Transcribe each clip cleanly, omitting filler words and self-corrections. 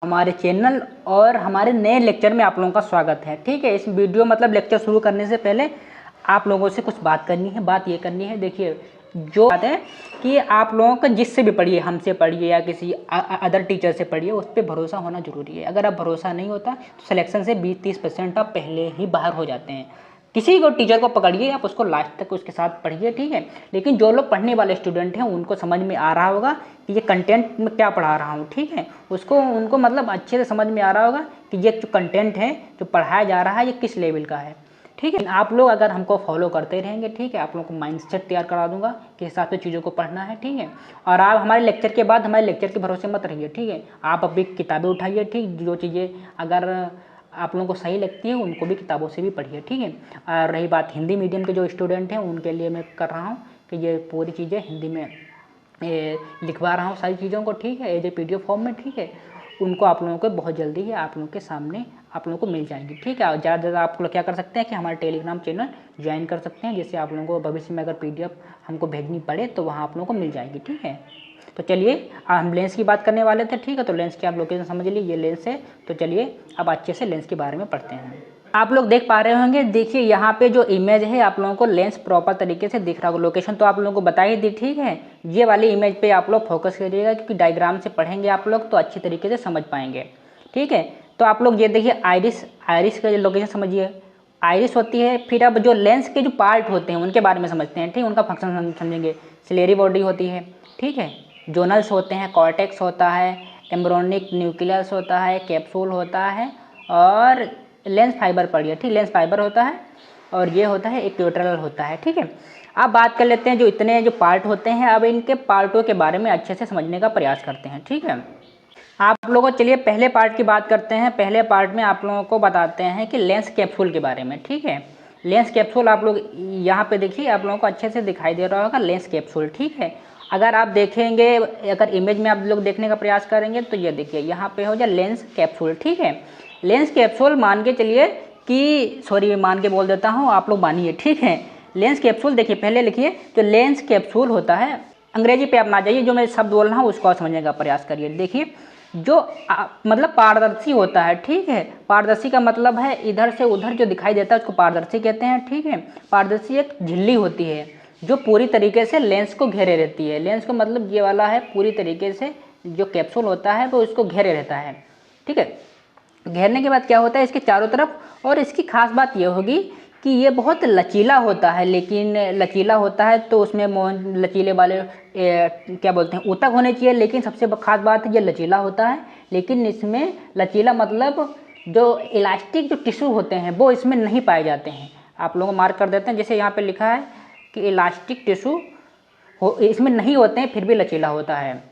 हमारे चैनल और हमारे नए लेक्चर में आप लोगों का स्वागत है। ठीक है, इस वीडियो मतलब लेक्चर शुरू करने से पहले आप लोगों से कुछ बात करनी है। बात ये करनी है, देखिए जो बात है कि आप लोगों का जिससे भी पढ़िए, हमसे पढ़िए या किसी अदर टीचर से पढ़िए, उस पर भरोसा होना ज़रूरी है। अगर आप भरोसा नहीं होता तो सिलेक्शन से 20-30% आप पहले ही बाहर हो जाते हैं। किसी को टीचर को पकड़िए, आप उसको लास्ट तक उसके साथ पढ़िए। ठीक है, लेकिन जो लोग पढ़ने वाले स्टूडेंट हैं उनको समझ में आ रहा होगा कि ये कंटेंट में क्या पढ़ा रहा हूँ। ठीक है, उनको मतलब अच्छे से समझ में आ रहा होगा कि ये जो कंटेंट है जो पढ़ाया जा रहा है ये किस लेवल का है। ठीक है, आप लोग अगर हमको फॉलो करते रहेंगे, ठीक है, आप लोगों को माइंडसेट तैयार करा दूंगा कि हिसाब से चीज़ों को पढ़ना है। ठीक है, और आप हमारे लेक्चर के बाद हमारे लेक्चर के भरोसे मत रहिए। ठीक है, आप अभी किताबें उठाइए। ठीक, जो चीज़ें अगर आप लोगों को सही लगती है उनको भी किताबों से भी पढ़िए। ठीक है, और रही बात हिंदी मीडियम के जो स्टूडेंट हैं उनके लिए मैं कर रहा हूँ कि ये पूरी चीज़ें हिंदी में लिखवा रहा हूँ सारी चीज़ों को। ठीक है, एज ए PDF फॉर्म में। ठीक है, उनको आप लोगों को बहुत जल्दी ही आप लोगों के सामने आप लोगों को मिल जाएंगी। ठीक है, और ज़्यादा से ज़्यादा आप लोग क्या कर सकते हैं कि हमारे टेलीग्राम चैनल ज्वाइन कर सकते हैं, जिससे आप लोगों को भविष्य में अगर PDF हमको भेजनी पड़े तो वहाँ आप लोगों को मिल जाएगी। ठीक है, तो चलिए हम लेंस की बात करने वाले थे। ठीक है, तो लेंस की आप लोकेशन समझ ली, ये लेंस है। तो चलिए अब अच्छे से लेंस के बारे में पढ़ते हैं। आप लोग देख पा रहे होंगे, देखिए यहाँ पे जो इमेज है आप लोगों को लेंस प्रॉपर तरीके से दिख रहा होगा। लोकेशन तो आप लोगों को बता ही दी। ठीक है, ये वाली इमेज पे आप लोग फोकस करिएगा, क्योंकि डायग्राम से पढ़ेंगे आप लोग तो अच्छी तरीके से समझ पाएंगे। ठीक है, तो आप लोग ये देखिए आइरिस का लोकेशन समझिए। आइरिस होती है, फिर अब जो लेंस के जो पार्ट होते हैं उनके बारे में समझते हैं। ठीक, उनका फंक्शन समझेंगे। सिलेरी बॉडी होती है, ठीक है, जोनल्स होते हैं, कॉर्टेक्स होता है, एम्ब्रोनिक न्यूक्लियस होता है, कैप्सूल होता है और लेंस फाइबर पढ़िए। ठीक, लेंस फाइबर होता है और ये होता है इक्वेटरल होता है। ठीक है, अब बात कर लेते हैं जो इतने जो पार्ट होते हैं, अब इनके पार्टों के बारे में अच्छे से समझने का प्रयास करते हैं। ठीक है, आप लोगों चलिए पहले पार्ट की बात करते हैं। पहले पार्ट में आप लोगों को बताते हैं कि लेंस कैप्सूल के बारे में। ठीक है, लेंस कैप्सूल आप लोग यहाँ पे देखिए, आप लोगों को अच्छे से दिखाई दे रहा होगा लेंस कैप्सूल। ठीक है, अगर आप देखेंगे, अगर इमेज में आप लोग देखने का प्रयास करेंगे तो ये देखिए यहाँ पे हो जाए लेंस कैप्सूल। ठीक है, लेंस कैप्सूल मान के चलिए कि सॉरी मान के बोल देता हूँ, आप लोग मानिए। ठीक है, लेंस कैप्सूल देखिए, पहले लिखिए जो लेंस कैप्सूल होता है, अंग्रेजी पे आप ना जाइए, जो मैं शब्द बोल रहा हूँ उसको समझने का प्रयास करिए। देखिए जो मतलब पारदर्शी होता है। ठीक है, पारदर्शी का मतलब है इधर से उधर जो दिखाई देता है उसको पारदर्शी कहते हैं। ठीक है, पारदर्शी एक झिल्ली होती है जो पूरी तरीके से लेंस को घेरे रहती है। लेंस को मतलब ये वाला है, पूरी तरीके से जो कैप्सूल होता है वो इसको घेरे रहता है। ठीक है, घेरने के बाद क्या होता है इसके चारों तरफ, और इसकी खास बात ये होगी कि ये बहुत लचीला होता है। लेकिन लचीला होता है तो उसमें लचीले वाले क्या बोलते हैं, ऊतक होने चाहिए। लेकिन सबसे खास बात है ये लचीला होता है, लेकिन इसमें लचीला मतलब जो इलास्टिक जो टिश्यू होते हैं वो इसमें नहीं पाए जाते हैं। आप लोगों को मार्क कर देते हैं, जैसे यहाँ पे लिखा है कि इलास्टिक टिश्यू इसमें नहीं होते हैं, फिर भी लचीला होता है।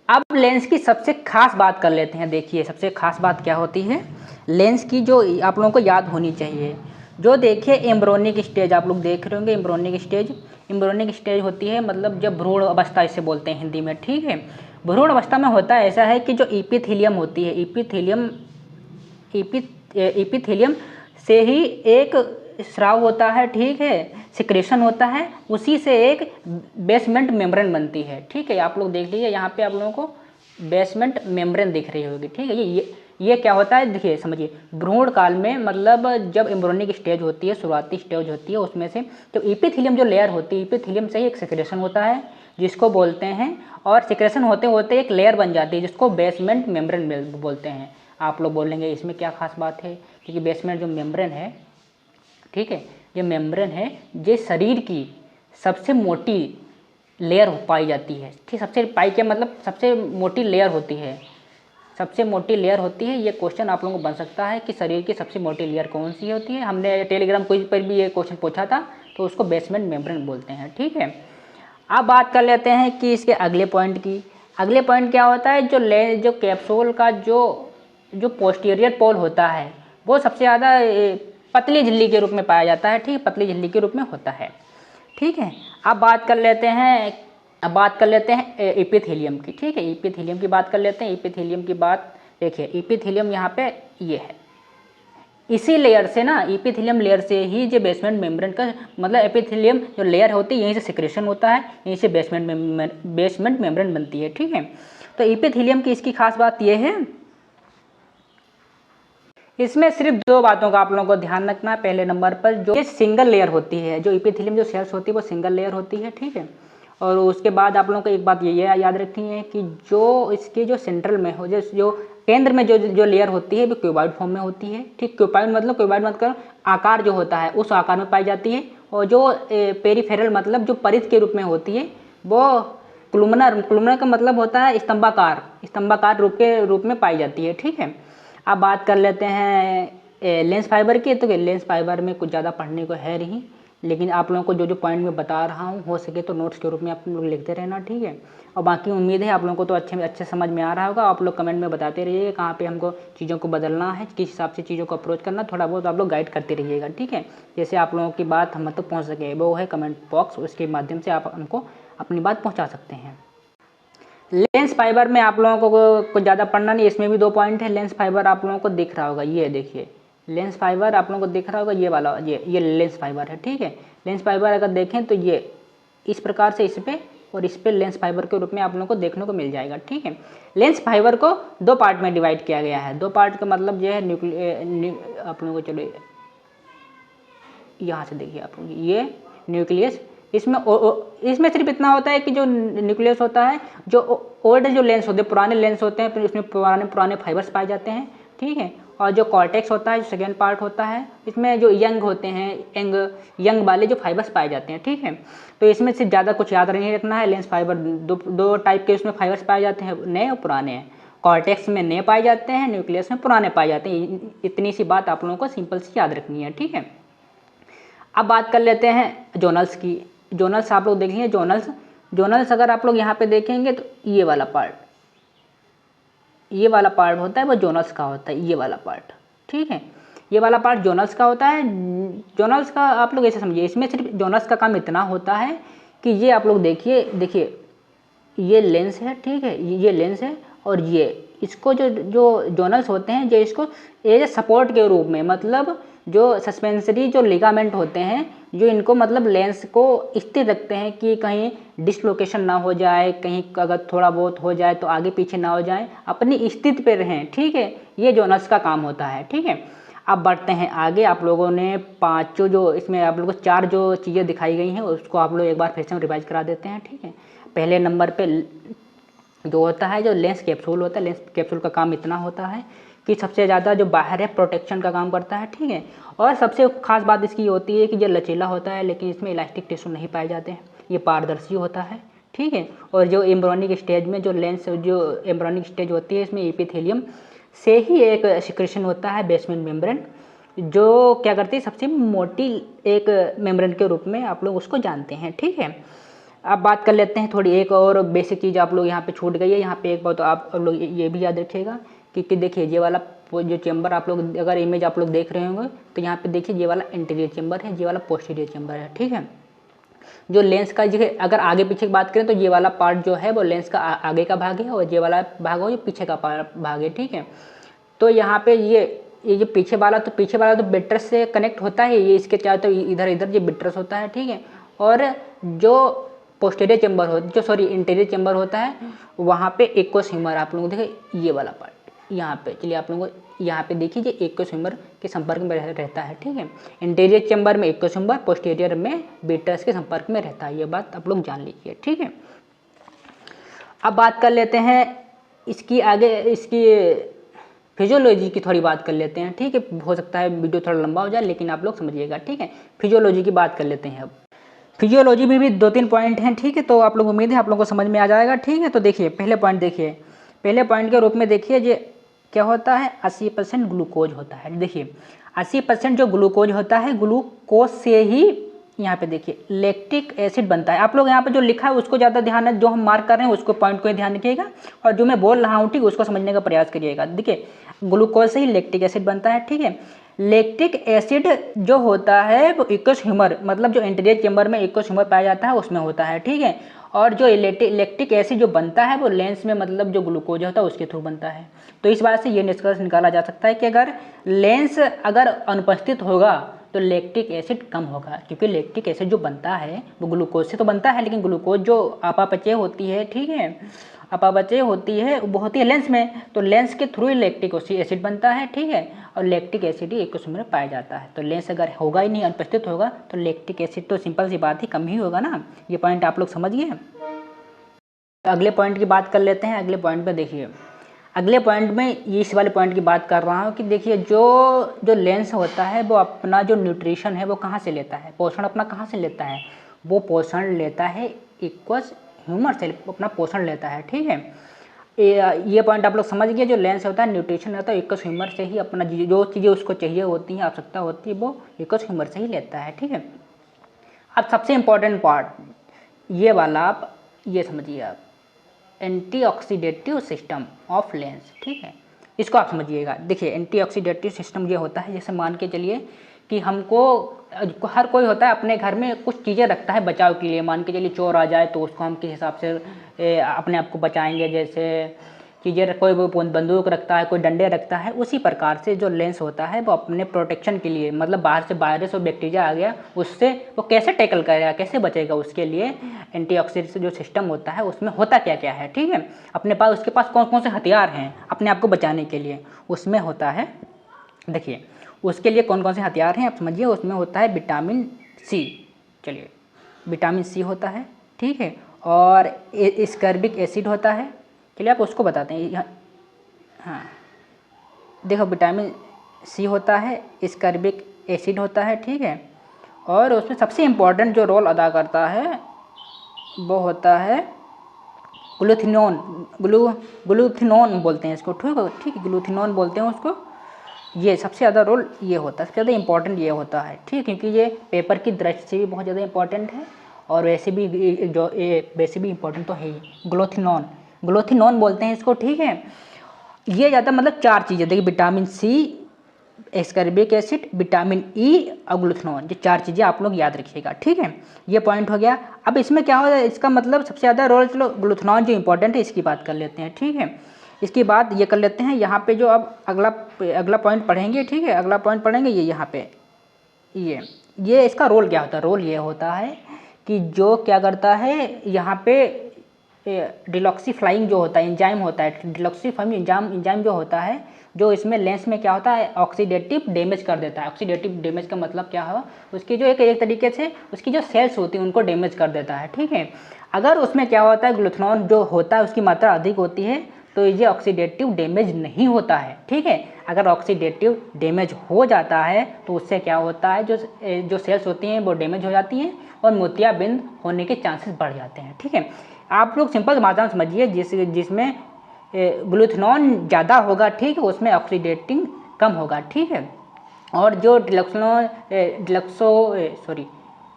अब लेंस की सबसे खास बात कर लेते हैं। देखिए सबसे खास बात क्या होती है लेंस की, जो आप लोगों को याद होनी चाहिए। जो देखिए एम्ब्रोनिक स्टेज आप लोग देख रहे होंगे, एम्ब्रोनिक स्टेज होती है मतलब जब भ्रूण अवस्था इसे बोलते हैं हिंदी में। ठीक है, भ्रूण अवस्था में होता है ऐसा है कि जो इपिथीलियम होती है, इपिथीलियम से ही एक स्राव होता है। ठीक है, सिक्रेशन होता है, उसी से एक बेसमेंट मेम्ब्रेन बनती है। ठीक है, आप लोग देख लीजिए यहाँ पे आप लोगों को बेसमेंट मेम्ब्रेन दिख रही होगी। ठीक है, ये क्या होता है देखिए समझिए। भ्रूण काल में मतलब जब एम्ब्रोनिक स्टेज होती है, शुरुआती स्टेज होती है, उसमें से जो इपिथीलियम जो लेयर होती है, इपिथीलियम से ही एक सिक्रेशन होता है जिसको बोलते हैं, और सिक्रेशन होते होते एक लेयर बन जाती है जिसको बेसमेंट मेम्ब्रेन बोलते हैं। आप लोग बोलेंगे इसमें क्या खास बात है, क्योंकि बेसमेंट जो मेम्ब्रेन है, ठीक है, ये मेम्ब्रेन है ये शरीर की सबसे मोटी लेयर पाई जाती है। ठीक, सबसे पाई के मतलब सबसे मोटी लेयर होती है, सबसे मोटी लेयर होती है। ये क्वेश्चन आप लोगों को बन सकता है कि शरीर की सबसे मोटी लेयर कौन सी होती है। हमने टेलीग्राम क्विज पर भी ये क्वेश्चन पूछा था, तो उसको बेसमेंट मेम्ब्रेन बोलते हैं। ठीक है, अब बात कर लेते हैं कि इसके अगले पॉइंट की। अगले पॉइंट क्या होता है, जो कैप्सूल का जो पोस्टीरियर पोल होता है वो सबसे ज़्यादा पतली झिल्ली के रूप में पाया जाता है। ठीक, पतली झिल्ली के रूप में होता है। ठीक है, अब बात कर लेते हैं एपिथेलियम की। ठीक है, एपिथेलियम की बात कर लेते हैं। एपिथेलियम की बात देखिए, एपिथेलियम यहाँ पे ये है, इसी लेयर से ना, एपिथेलियम लेयर से ही जो बेसमेंट मेम्ब्रेन का मतलब एपिथेलियम जो लेयर होती है यहीं से सिक्रेशन होता है, यहीं से बेसमेंट मेम्ब्रेन बनती है। ठीक है, तो एपिथेलियम की इसकी खास बात ये है इसमें सिर्फ दो बातों का आप लोगों को ध्यान रखना है। पहले नंबर पर जो ये सिंगल लेयर होती है, जो एपिथेलियम जो सेल्स होती है वो सिंगल लेयर होती है, ठीक है। और उसके बाद आप लोगों को एक बात ये याद रखनी है कि जो इसके जो सेंट्रल में हो, जो केंद्र में जो लेयर होती है वो क्यूबॉइड फॉर्म में होती है, ठीक। क्यूबॉइड मतलब आकार जो होता है उस आकार में पाई जाती है। और जो पेरिफेरल मतलब जो परिध के रूप में होती है वो क्लुमनर का मतलब होता है स्तंभाकार रूप में पाई जाती है, ठीक है। अब बात कर लेते हैं लेंस फाइबर की। तो लेंस फाइबर में कुछ ज़्यादा पढ़ने को है नहीं, लेकिन आप लोगों को जो पॉइंट मैं बता रहा हूँ हो सके तो नोट्स के रूप में आप लोग लिखते रहना, ठीक है। और बाकी उम्मीद है आप लोगों को तो अच्छे समझ में आ रहा होगा। आप लोग कमेंट में बताते रहिएगा कहाँ पे हमको चीज़ों को बदलना है, किस हिसाब से चीज़ों को अप्रोच करना, थोड़ा बहुत आप लोग गाइड करते रहिएगा, ठीक है। जैसे आप लोगों की बात हम तक पहुँच सके वो है कमेंट बॉक्स, उसके माध्यम से आप हमको अपनी बात पहुँचा सकते हैं। लेंस फाइबर में आप लोगों को कुछ ज़्यादा पढ़ना नहीं, इसमें भी दो पॉइंट है। लेंस फाइबर आप लोगों को दिख रहा होगा, ये देखिए लेंस फाइबर आप लोगों को दिख रहा होगा, ये वाला ये लेंस फाइबर है, ठीक है। लेंस फाइबर अगर देखें तो ये इस प्रकार से इस पे और इस पे लेंस फाइबर के रूप में आप लोगों को देखने को मिल जाएगा, ठीक है। लेंस फाइबर को दो पार्ट में डिवाइड किया गया है। दो पार्ट का मतलब ये है आप लोगों को चलो यहाँ से देखिए आप लोग ये न्यूक्लियस। इसमें सिर्फ इतना होता है कि जो न्यूक्लियस होता है, जो ओल्ड जो लेंस होते हैं, पुराने लेंस होते हैं, फिर इसमें पुराने फाइबर्स पाए जाते हैं, ठीक है। और जो कॉर्टेक्स होता है जो सेकेंड पार्ट होता है, इसमें जो यंग होते हैं यंग वाले जो फाइबर्स पाए जाते हैं, ठीक है। तो इसमें सिर्फ ज़्यादा कुछ याद नहीं रखना है। लेंस फाइबर दो टाइप के इसमें फाइबर्स पाए जाते हैं, नए और पुराने हैं। कॉर्टेक्स में नए पाए जाते हैं, न्यूक्लियस में पुराने पाए जाते हैं। इतनी सी बात आप लोगों को सिंपल सी याद रखनी है, ठीक है। अब बात कर लेते हैं जोनल्स की। जोनल्स आप लोग देख लीजिए, जोनल्स अगर आप लोग यहाँ पे देखेंगे तो ये वाला पार्ट होता है वो जोनल्स का होता है, ये वाला पार्ट, ठीक है। ये वाला पार्ट जोनल्स का होता है। जोनल्स का आप लोग ऐसे समझिए, इसमें सिर्फ जोनल्स का काम इतना होता है कि ये आप लोग देखिए ये लेंस है, ठीक है, ये लेंस है। और ये इसको जो जोनल्स होते हैं जो इसको एज ए सपोर्ट के रूप में, मतलब जो सस्पेंसरी जो लिगामेंट होते हैं जो इनको मतलब लेंस को स्थिर रखते हैं कि कहीं डिसलोकेशन ना हो जाए, कहीं अगर थोड़ा बहुत हो जाए तो आगे पीछे ना हो जाए, अपनी स्थिति पे रहें, ठीक है। ये जोनल्स का काम होता है, ठीक है। अब बढ़ते हैं आगे। आप लोगों ने पांचों जो इसमें आप लोगों को चार जो चीज़ें दिखाई गई हैं उसको आप लोग एक बार फिर से रिवाइज करा देते हैं, ठीक है। पहले नंबर पे जो होता है जो लेंस कैप्सूल होता है, लेंस कैप्सूल का काम इतना होता है कि सबसे ज़्यादा जो बाहर है प्रोटेक्शन का काम करता है, ठीक है। और सबसे खास बात इसकी होती है कि ये लचीला होता है, लेकिन इसमें इलास्टिक टिश्यू नहीं पाए जाते हैं। ये पारदर्शी होता है, ठीक है। और जो एम्ब्रियोनिक स्टेज में जो लेंस जो एम्ब्रियोनिक स्टेज होती है इसमें एपिथेलियम से ही एक सिक्रेशन होता है बेसमेंट मेम्ब्रेन, जो क्या करती है सबसे मोटी एक मेम्ब्रेन के रूप में आप लोग उसको जानते हैं, ठीक है। अब बात कर लेते हैं थोड़ी एक और बेसिक चीज़ आप लोग यहाँ पे छूट गई है। यहाँ पे एक बात तो आप लोग ये भी याद रखिएगा कि देखिए ये वाला जो चेंबर आप लोग अगर इमेज आप लोग देख रहे होंगे तो यहाँ पे देखिए ये वाला इंटीरियर चेंबर है, ये वाला पोस्टीरियर चेंबर है, ठीक है। जो लेंस का अगर आगे पीछे की बात करें तो ये वाला पार्ट जो है वो लेंस का आगे का भाग है और ये वाला भाग हो ये पीछे का भाग है, ठीक है। तो यहाँ पे ये जो पीछे वाला तो बिट्रस से कनेक्ट होता है, ये इसके चारों तरफ इधर ये बिट्रस होता है, ठीक है। और जो पोस्टीरियर चेंबर इंटीरियर चेंबर होता है वहाँ पे एक्वस ह्यूमर आप लोगों को देखे ये वाला पार्ट यहाँ पे, चलिए आप लोगों को यहाँ पे देखिए ये एक्वस ह्यूमर के संपर्क में रहता है, ठीक है। इंटीरियर चेंबर में एक्वस ह्यूमर, पोस्टीरियर में बिट्रस के संपर्क में रहता है, ये बात आप लोग जान लीजिए, ठीक है। अब बात कर लेते हैं इसकी फिजियोलॉजी की थोड़ी बात कर लेते हैं, ठीक है। हो सकता है वीडियो थोड़ा लंबा हो जाए लेकिन आप लोग समझिएगा, ठीक है। फिजियोलॉजी की बात कर लेते हैं। अब फिजियोलॉजी में भी 2-3 पॉइंट हैं, ठीक है। तो आप लोग उम्मीद है आप लोगों को समझ में आ जाएगा, ठीक है। तो देखिए पहले पॉइंट के रूप में देखिए ये क्या होता है 80% ग्लूकोज होता है। देखिए 80% जो ग्लूकोज होता है ग्लूकोज से ही यहाँ पे देखिए लैक्टिक एसिड बनता है। आप लोग यहाँ पे जो लिखा है उसको ज़्यादा ध्यान है, जो हम मार्क कर रहे हैं उसको पॉइंट को ध्यान रखिएगा और जो मैं बोल रहा हूँ ठीक उसको समझने का प्रयास करिएगा। देखिए ग्लूकोज से ही लैक्टिक एसिड बनता है, ठीक है। लैक्टिक एसिड जो होता है वो एक्वस ह्यूमर मतलब जो इंटीरियर चेंबर में एक्वस ह्यूमर पाया जाता है उसमें होता है, ठीक है। और जो लैक्टिक एसिड जो बनता है वो लेंस में मतलब जो ग्लूकोज होता है उसके थ्रू बनता है। तो इस बात से ये निष्कर्ष निकाला जा सकता है कि अगर लेंस अगर अनुपस्थित होगा तो लैक्टिक एसिड कम होगा, क्योंकि लैक्टिक एसिड जो बनता है वो ग्लूकोज से तो बनता है, लेकिन ग्लूकोज जो अपापचय होती है, ठीक है, अपापचय होती है वो होती है लेंस में, तो लेंस के थ्रू ही लैक्टिक एसिड बनता है, ठीक है, और लैक्टिक एसिड ही एक्वस में पाया जाता है। तो लेंस अगर होगा ही नहीं, अनुपस्थित होगा, तो लैक्टिक एसिड तो सिंपल सी बात ही कम ही होगा ना। ये पॉइंट आप लोग समझ गए। तो अगले पॉइंट की बात कर लेते हैं। अगले पॉइंट पे देखिए, अगले पॉइंट में इस वाले पॉइंट की बात कर रहा हूँ कि देखिए जो लेंस होता है वो अपना जो न्यूट्रिशन है वो कहाँ से लेता है, पोषण अपना कहाँ से लेता है, वो पोषण लेता है एक्वस ह्यूमर से अपना पोषण लेता है, ठीक है। ये पॉइंट आप लोग समझ गए। जो लेंस होता है न्यूट्रिशन होता है एक्वस ह्यूमर से ही, अपना जो चीज़ें उसको चाहिए होती हैं, आवश्यकता होती है, वो एक्वस ह्यूमर से ही लेता है, ठीक है। अब सबसे इम्पोर्टेंट पार्ट ये वाला आप ये समझिए, आप एंटीऑक्सीडेटिव सिस्टम ऑफ लेंस, ठीक है, इसको आप समझिएगा। देखिए एंटीऑक्सीडेटिव सिस्टम ये होता है, जैसे मान के चलिए कि हमको हर कोई होता है अपने घर में कुछ चीज़ें रखता है बचाव के लिए। मान के चलिए चोर आ जाए तो उसको हम किस हिसाब से अपने आप को बचाएंगे, जैसे चीज़ें कोई बंदूक रखता है, कोई डंडे रखता है, उसी प्रकार से जो लेंस होता है वो अपने प्रोटेक्शन के लिए, मतलब बाहर से वायरस और बैक्टीरिया आ गया उससे वो कैसे टैकल करेगा, कैसे बचेगा, उसके लिए एंटीऑक्सीडेंट जो सिस्टम होता है उसमें होता क्या क्या है, ठीक है। अपने पास उसके पास कौन कौन से हथियार हैं अपने आप को बचाने के लिए, उसमें होता है, देखिए उसके लिए कौन कौन से हथियार हैं आप समझिए। उसमें होता है विटामिन सी, चलिए विटामिन सी होता है, ठीक है, और एस्कॉर्बिक एसिड होता है, चलिए आप उसको बताते हैं। हाँ देखो विटामिन सी होता है, एस्कॉर्बिक एसिड होता है, ठीक है, और उसमें सबसे इम्पोर्टेंट जो रोल अदा करता है वो होता है ग्लूथिनोन, ग्लूथिनोन बोलते हैं इसको, ठीक है, ग्लूथिनोन बोलते हैं उसको। ये सबसे ज़्यादा रोल ये होता है, सबसे ज़्यादा इंपॉर्टेंट ये होता है, ठीक, क्योंकि ये पेपर की दृष्टि से भी बहुत ज़्यादा इंपॉर्टेंट है, और वैसे भी वैसे भी इंपॉर्टेंट तो है ही। ग्लूथिनोन, ग्लूथिनोन बोलते हैं इसको, ठीक है। ये ज़्यादा मतलब 4 चीज़ें, देखिए vitamin C, ascorbic acid, vitamin E और ग्लूथिनोन, ये 4 चीज़ें आप लोग याद रखिएगा, ठीक है। ये पॉइंट हो गया। अब इसमें क्या होता है, इसका मतलब सबसे ज़्यादा रोल, चलो ग्लूथिनोन जो इंपॉर्टेंट है इसकी बात कर लेते हैं, ठीक है। इसके बाद ये कर लेते हैं यहाँ पे जो अब अगला पॉइंट पढ़ेंगे, ठीक है, अगला पॉइंट पढ़ेंगे ये यहाँ पे ये इसका रोल क्या होता है। रोल ये होता है कि जो क्या करता है यहाँ पे डिलॉक्सीफ्लाइंग जो होता है एंजाइम होता है, डिलॉक्सीफाइंग एंजाइम जो होता है, जो इसमें लेंस में क्या होता है ऑक्सीडेटिव डैमेज कर देता है। ऑक्सीडेटिव डैमेज का मतलब क्या है, उसकी जो एक तरीके से उसकी जो सेल्स होती हैं उनको डैमेज कर देता है, ठीक है। अगर उसमें क्या होता है ग्लूथिनोन जो होता है उसकी मात्रा अधिक होती है तो ये ऑक्सीडेटिव डैमेज नहीं होता है, ठीक है। अगर ऑक्सीडेटिव डैमेज हो जाता है तो उससे क्या होता है, जो सेल्स होती हैं वो डैमेज हो जाती हैं और मोतियाबिंद होने के चांसेस बढ़ जाते हैं, ठीक है। आप लोग सिंपल भाषा में समझिए, जिसमें ग्लूथिनोन ज़्यादा होगा, ठीक है, उसमें ऑक्सीडेटिंग कम होगा, ठीक है। और जो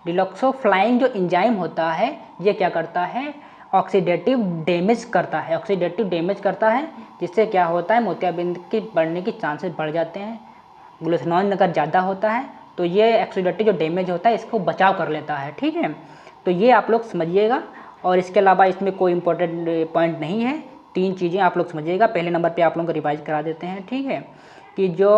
डिलॉक्सोफ्लाइंग जो एंजाइम होता है ये क्या करता है ऑक्सीडेटिव डैमेज करता है, ऑक्सीडेटिव डैमेज करता है, जिससे क्या होता है मोतियाबिंद के बढ़ने के चांसेस बढ़ जाते हैं। ग्लूथिनोन अगर ज़्यादा होता है तो ये ऑक्सीडेटिव जो डैमेज होता है इसको बचाव कर लेता है, ठीक है। तो ये आप लोग समझिएगा, और इसके अलावा इसमें कोई इंपॉर्टेंट पॉइंट नहीं है। 3 चीज़ें आप लोग समझिएगा। पहले नंबर पे आप लोगों को रिवाइज करा देते हैं, ठीक है, कि जो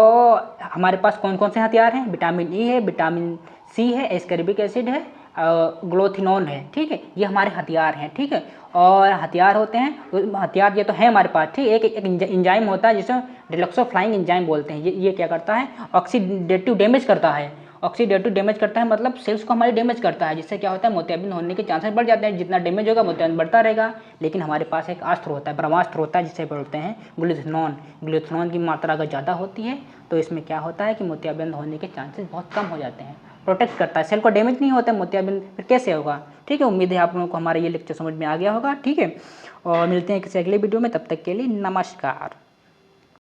हमारे पास कौन कौन से हथियार हैं, विटामिन ई है, विटामिन सी है, एस्कॉर्बिक एसिड है, ग्लूथिनोन है, ठीक है, ये हमारे हथियार हैं, ठीक है। और हथियार होते हैं, हथियार ये तो है हमारे पास, ठीक। एक एंजाइम होता है जिसे डिलॉक्सोफ्लाइंग एंजाइम बोलते हैं। ये क्या करता है ऑक्सीडेटिव डैमेज करता है, ऑक्सीडेटिव डैमेज करता है मतलब सेल्स को हमारे डैमेज करता है, जिससे क्या होता है मोतियाबिंद होने के चांसेस बढ़ जाते हैं। जितना डैमेज होगा मोतियाबिंद बढ़ता रहेगा। लेकिन हमारे पास एक अस्त्र होता है, ब्रह्मास्त्र होता है, जिसे बोलते हैं ग्लूथिनोन। ग्लूथिनोन की मात्रा अगर ज़्यादा होती है तो इसमें क्या होता है कि मोतियाबिंद होने के चांसेस बहुत कम हो जाते हैं। प्रोटेक्ट करता है, सेल को डैमेज नहीं होता है मोतियाबिंद, फिर कैसे होगा, ठीक है। उम्मीद है आप लोगों को हमारा ये लेक्चर समझ में आ गया होगा, ठीक है। और मिलते हैं किसी अगले वीडियो में, तब तक के लिए नमस्कार।